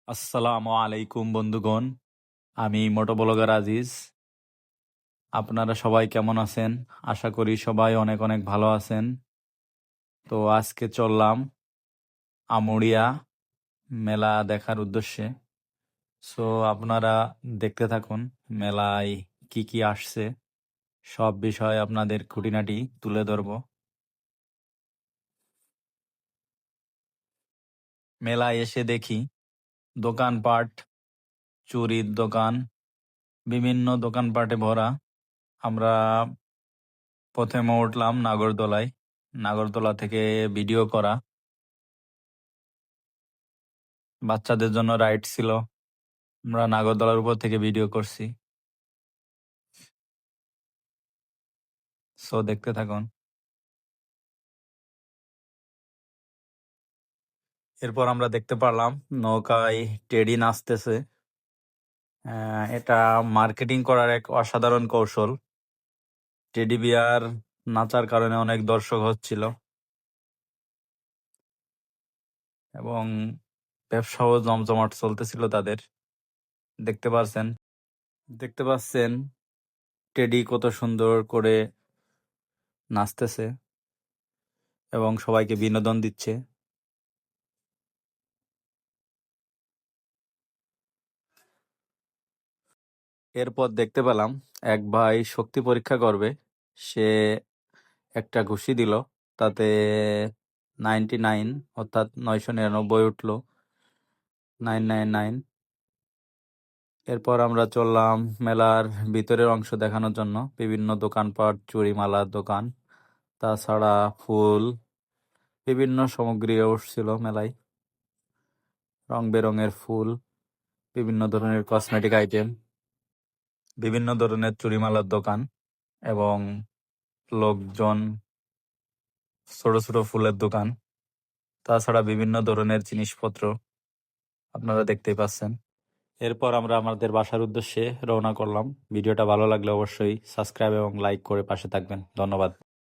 আসসালামু আলাইকুম বন্ধুগণ, আমি মোটো ব্লগার আজিজ। আপনারা সবাই কেমন আছেন? আশা করি সবাই অনেক অনেক ভালো আছেন। তো আজকে চললাম আমুরিয়া মেলা দেখার উদ্দেশ্যে। সো আপনারা দেখতে থাকুন মেলায় কি কি আসছে, সব বিষয় আপনাদের খুঁটিনাটি তুলে ধরব। মেলায় এসে দেখি দোকানপাট, চুরির দোকান, বিভিন্ন দোকানপাটে ভরা। আমরা প্রথমে উঠলাম নাগরদোলায়। নাগরদোলা থেকে ভিডিও করা, বাচ্চাদের জন্য রাইড ছিল। আমরা নাগরদোলার উপর থেকে ভিডিও করছি। সো দেখতে থাকুন। এরপর আমরা দেখতে পারলাম নৌকায় টেডি নাচতেছে। এটা মার্কেটিং করার এক অসাধারণ কৌশল। টেডি বিয়ার নাচার কারণে অনেক দর্শক হচ্ছিল এবং ব্যবসাও জমজমাট চলতেছিল তাদের। দেখতে পাচ্ছেন টেডি কত সুন্দর করে নাচতেছে এবং সবাইকে বিনোদন দিচ্ছে। এরপর দেখতে পেলাম এক ভাই শক্তি পরীক্ষা করবে। সে একটা ঘুষি দিল, তাতে 99 অর্থাৎ 999 উঠলো, 999। এরপর আমরা চললাম মেলার ভিতরের অংশ দেখানোর জন্য। বিভিন্ন দোকানপাট, চুড়িমালার দোকান, তাছাড়া ফুল, বিভিন্ন সামগ্রী উঠছিল মেলায়। রং বেরঙের ফুল, বিভিন্ন ধরনের কসমেটিক আইটেম, বিভিন্ন ধরনের চুড়িমালার দোকান এবং লোকজন, ছোট ছোট ফুলের দোকান, তাছাড়া বিভিন্ন ধরনের জিনিসপত্র আপনারা দেখতেই পাচ্ছেন। এরপর আমরা আমাদের বাসার উদ্দেশ্যে রওনা করলাম। ভিডিওটা ভালো লাগলে অবশ্যই সাবস্ক্রাইব এবং লাইক করে পাশে থাকবেন। ধন্যবাদ।